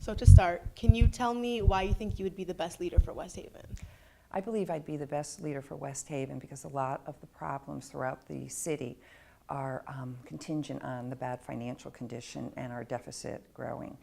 So to start, can you tell me why you think you would be the best leader for West Haven? I believe I'd be the best leader for West Haven because a lot of the problems throughout the city are contingent on the bad financial condition and our deficit growing.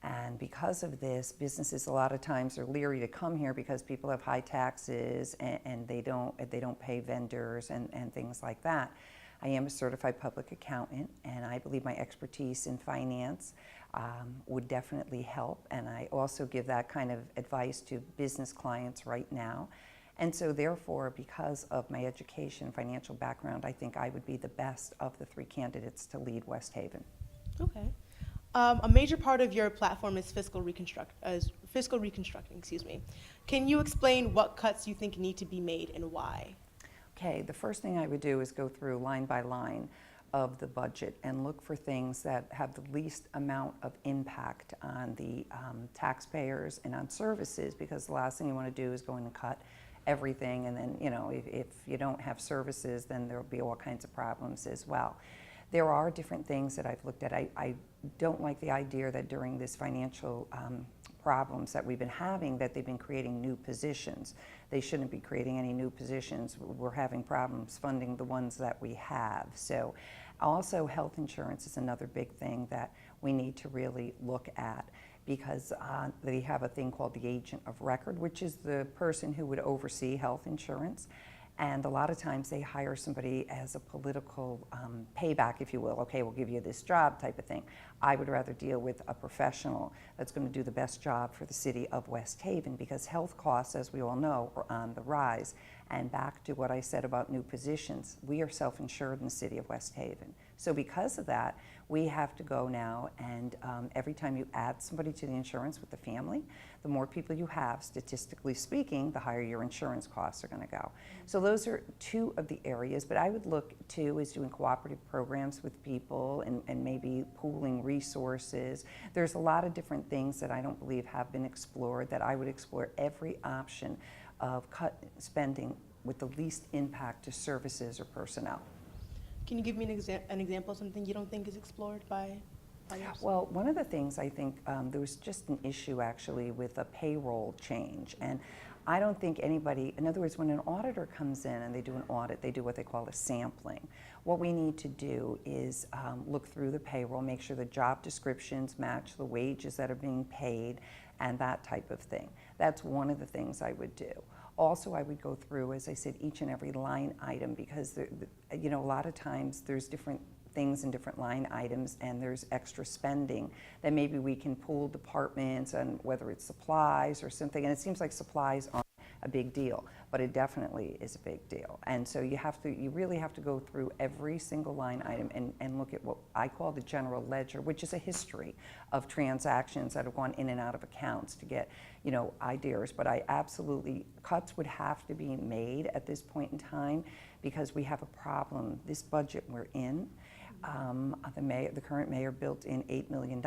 And because of this, businesses a lot of times are leery to come here because people have high taxes and they don't pay vendors and things like that. I am a certified public accountant, and I believe my expertise in finance would definitely help, and I also give that kind of advice to business clients right now. And so therefore, because of my education, financial background, I think I would be the best of the three candidates to lead West Haven. Okay. A major part of your platform is fiscal reconstructing, excuse me. Can you explain what cuts you think need to be made and why? Okay, the first thing I would do is go through line by line of the budget and look for things that have the least amount of impact on the taxpayers and on services, because the last thing you want to do is go in and cut everything, and then, you know, if you don't have services, then there'll be all kinds of problems as well. There are different things that I've looked at. I don't like the idea that during this financial problems that we've been having, that they've been creating new positions. They shouldn't be creating any new positions. We're having problems funding the ones that we have. So also health insurance is another big thing that we need to really look at, because they have a thing called the agent of record, which is the person who would oversee health insurance. And a lot of times they hire somebody as a political payback, if you will. Okay, we'll give you this job type of thing. I would rather deal with a professional that's going to do the best job for the city of West Haven, because health costs, as we all know, are on the rise. And back to what I said about new positions, we are self-insured in the city of West Haven. So because of that, we have to go now, and every time you add somebody to the insurance with the family, the more people you have, statistically speaking, the higher your insurance costs are going to go. So those are two of the areas, but I would look to is doing cooperative programs with people and maybe pooling resources. There's a lot of different things that I don't believe have been explored, that I would explore every option of cut spending with the least impact to services or personnel. Can you give me an example of something you don't think is explored by others? Well, one of the things I think there was just an issue actually with a payroll change, and I don't think anybody, in other words, when an auditor comes in and they do an audit, they do what they call a sampling. What we need to do is look through the payroll, make sure the job descriptions match the wages that are being paid and that type of thing. That's one of the things I would do. Also, I would go through, as I said, each and every line item, because you know, a lot of times there's different things in different line items, and there's extra spending that maybe we can pool departments, and whether it's supplies or something. And it seems like supplies aren't a big deal, but it definitely is a big deal. And so you really have to go through every single line item and look at what I call the general ledger, which is a history of transactions that have gone in and out of accounts to get, you know, ideas. But I absolutely, cuts would have to be made at this point in time, because we have a problem. This budget we're in, the current mayor built in $8 million.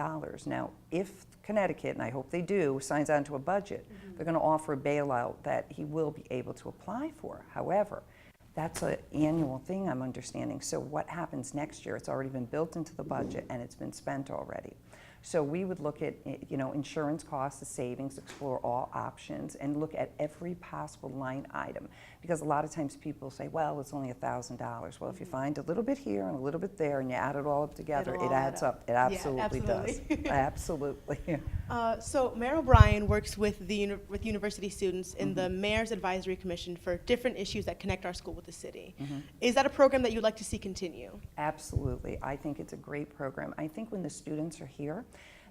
Now, if Connecticut, and I hope they do, signs on to a budget, they're going to offer a bailout that he will be able to apply for. However, that's an annual thing, I'm understanding. So what happens next year? It's already been built into the budget and it's been spent already. So we would look at, you know, insurance costs, the savings, explore all options, and look at every possible line item. Because a lot of times people say, well, it's only $1,000. Well, if you find a little bit here and a little bit there and you add it all up together, it adds up. It absolutely does. Absolutely. So Mayor O'Brien works with university students in the Mayor's Advisory Commission for different issues that connect our school with the city. Is that a program that you'd like to see continue? Absolutely. I think it's a great program. I think when the students are here,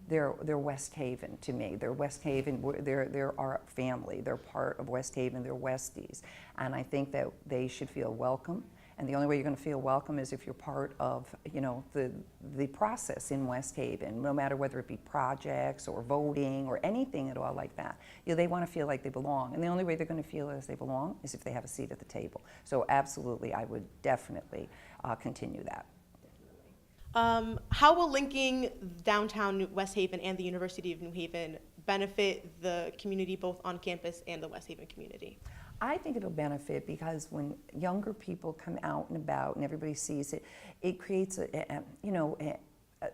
they're West Haven to me. They're West Haven, they're our family. They're part of West Haven, they're Westies. And I think that they should feel welcome. And the only way you're going to feel welcome is if you're part of, you know, the process in West Haven, no matter whether it be projects or voting or anything at all like that. You know, they want to feel like they belong. And the only way they're going to feel as they belong is if they have a seat at the table. So absolutely, I would definitely continue that. How will linking downtown West Haven and the University of New Haven benefit the community both on campus and the West Haven community? I think it'll benefit because when younger people come out and about and everybody sees it, it creates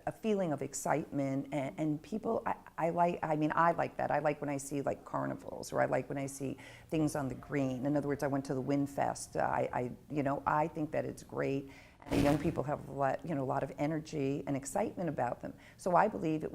a feeling of excitement, and people, I like that. I like when I see like carnivals, or I like when I see things on the green. In other words, I went to the Wind Fest. I think that it's great. And the young people have a lot of energy and excitement about them. So I believe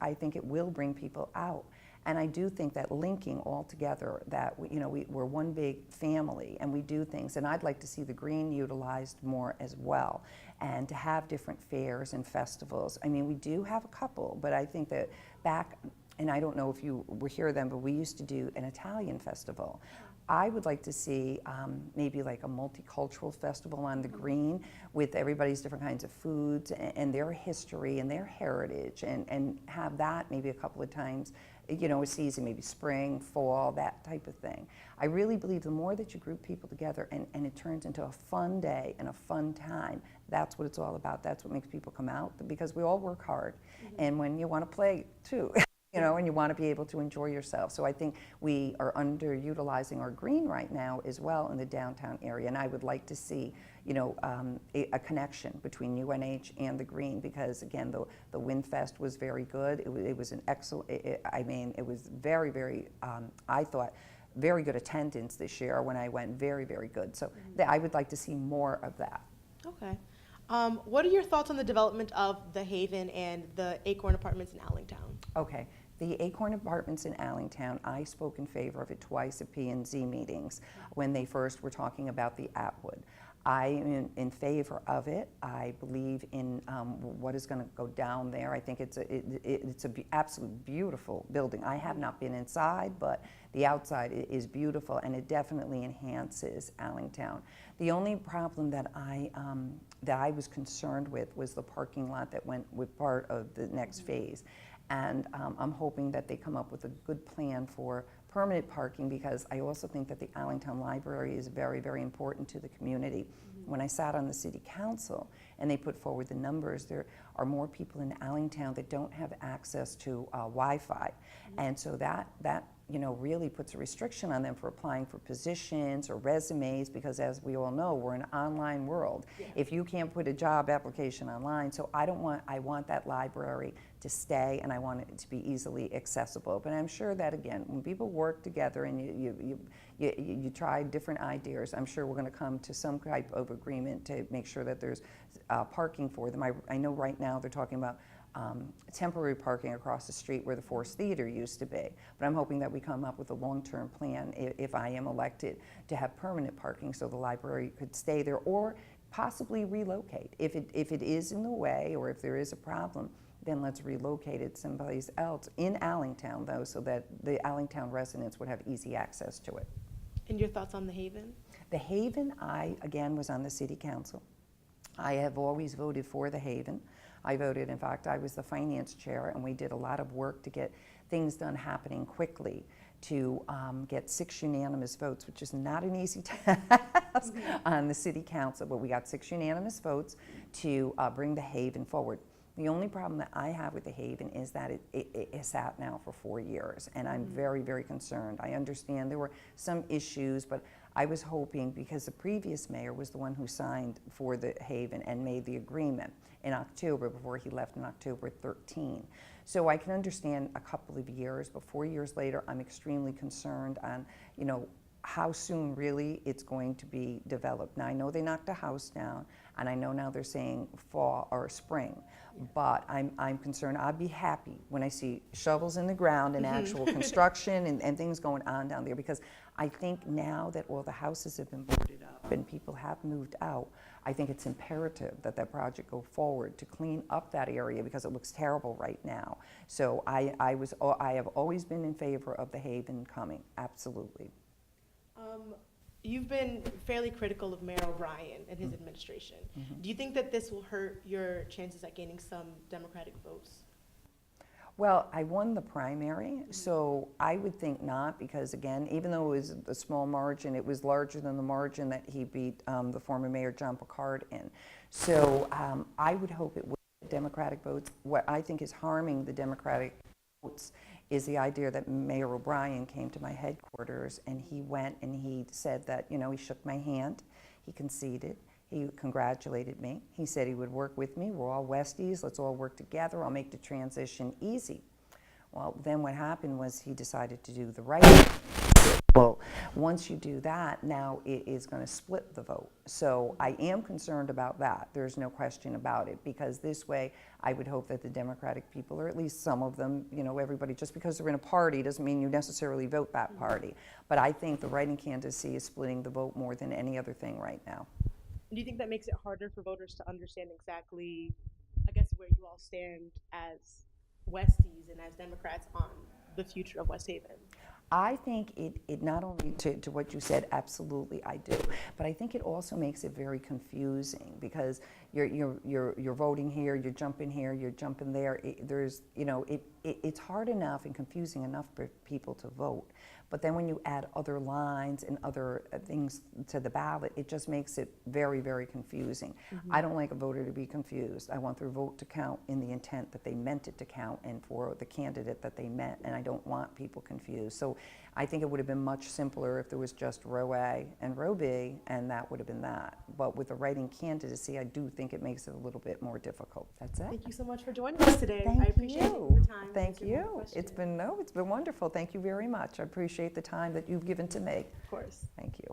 I think it will bring people out. And I do think that linking all together, that we're one big family and we do things. And I'd like to see the green utilized more as well, and to have different fairs and festivals. I mean, we do have a couple, but I think that back, and I don't know if you were here then, but we used to do an Italian festival. I would like to see maybe like a multicultural festival on the green with everybody's different kinds of foods and their history and their heritage, and have that maybe a couple of times, a season, maybe spring, fall, that type of thing. I really believe the more that you group people together and it turns into a fun day and a fun time, that's what it's all about. That's what makes people come out, because we all work hard. And when you want to play too, and you want to be able to enjoy yourself. So I think we are underutilizing our green right now as well in the downtown area. And I would like to see, a connection between UNH and the green, because again, the Wind Fest was very good. It was an excellent, it was very, very, I thought, very good attendance this year when I went, very, very good. So I would like to see more of that. Okay. What are your thoughts on the development of the Haven and the Acorn Apartments in Allentown? Okay. The Acorn Apartments in Allentown, I spoke in favor of it twice at P&Z meetings when they first were talking about the Atwood. I am in favor of it. I believe in what is going to go down there. I think it's an absolutely beautiful building. I have not been inside, but the outside is beautiful, and it definitely enhances Allentown. The only problem that I was concerned with was the parking lot that went with part of the next phase. And I'm hoping that they come up with a good plan for permanent parking, because I also think that the Allentown Library is very, very important to the community. When I sat on the city council and they put forward the numbers, there are more people in Allentown that don't have access to Wi-Fi. And so that really puts a restriction on them for applying for positions or resumes, because as we all know, we're in an online world. Yeah. If you can't put a job application online, so I want that library to stay, and I want it to be easily accessible. But I'm sure that, again, when people work together and you try different ideas, I'm sure we're going to come to some type of agreement to make sure that there's parking for them. I know right now they're talking about temporary parking across the street where the Force Theater used to be. But I'm hoping that we come up with a long-term plan, if I am elected, to have permanent parking so the library could stay there, or possibly relocate. If it is in the way, or if there is a problem, then let's relocate it someplace else in Allentown, though, so that the Allentown residents would have easy access to it. And your thoughts on the Haven? The Haven, I, again, was on the city council. I have always voted for the Haven. I voted, in fact, I was the finance chair, and we did a lot of work to get things done happening quickly, to get 6 unanimous votes, which is not an easy task on the city council, but we got 6 unanimous votes to bring the Haven forward. The only problem that I have with the Haven is that it has sat now for 4 years, and I'm very, very concerned. I understand there were some issues, but I was hoping, because the previous mayor was the one who signed for the Haven and made the agreement in October, before he left in October 13. So I can understand a couple of years, but 4 years later, I'm extremely concerned on, how soon really it's going to be developed. Now, I know they knocked a house down, and I know now they're saying fall or spring, but I'm concerned. I'd be happy when I see shovels in the ground and actual construction and things going on down there, because I think now that all the houses have been boarded up and people have moved out, I think it's imperative that that project go forward to clean up that area, because it looks terrible right now. So I have always been in favor of the Haven coming, absolutely. You've been fairly critical of Mayor O'Brien and his administration. Do you think that this will hurt your chances at gaining some Democratic votes? Well, I won the primary, so I would think not, because again, even though it was a small margin, it was larger than the margin that he beat the former Mayor John Picard in. So I would hope it would get Democratic votes. What I think is harming the Democratic votes is the idea that Mayor O'Brien came to my headquarters and he went and he said that, he shook my hand, he conceded, He congratulated me. He said he would work with me. We're all Westies. Let's all work together. I'll make the transition easy. Well, then what happened was he decided to do the right. Well, once you do that, now it is going to split the vote. So I am concerned about that. There's no question about it, because this way I would hope that the Democratic people, or at least some of them, you know, everybody, just because they're in a party doesn't mean you necessarily vote that party. But I think the writing candidacy is splitting the vote more than any other thing right now. Do you think that makes it harder for voters to understand exactly, I guess, where you all stand as Westies and as Democrats on the future of West Haven? I think it not only to what you said, absolutely I do, but I think it also makes it very confusing, because you're voting here, you're jumping here, you're jumping there. It's hard enough and confusing enough for people to vote, but then when you add other lines and other things to the ballot, it just makes it very, very confusing. I don't like a voter to be confused. I want their vote to count in the intent that they meant it to count, and for the candidate that they meant, and I don't want people confused. So I think it would have been much simpler if there was just row A and row B, and that would have been that. But with the writing candidacy, I do think it makes it a little bit more difficult. That's it. Thank you so much for joining us today. Thank I appreciate you. the time. Thank answering all the you. questions. It's been wonderful. Thank you very much. I appreciate the time that you've given to me. Of course. Thank you.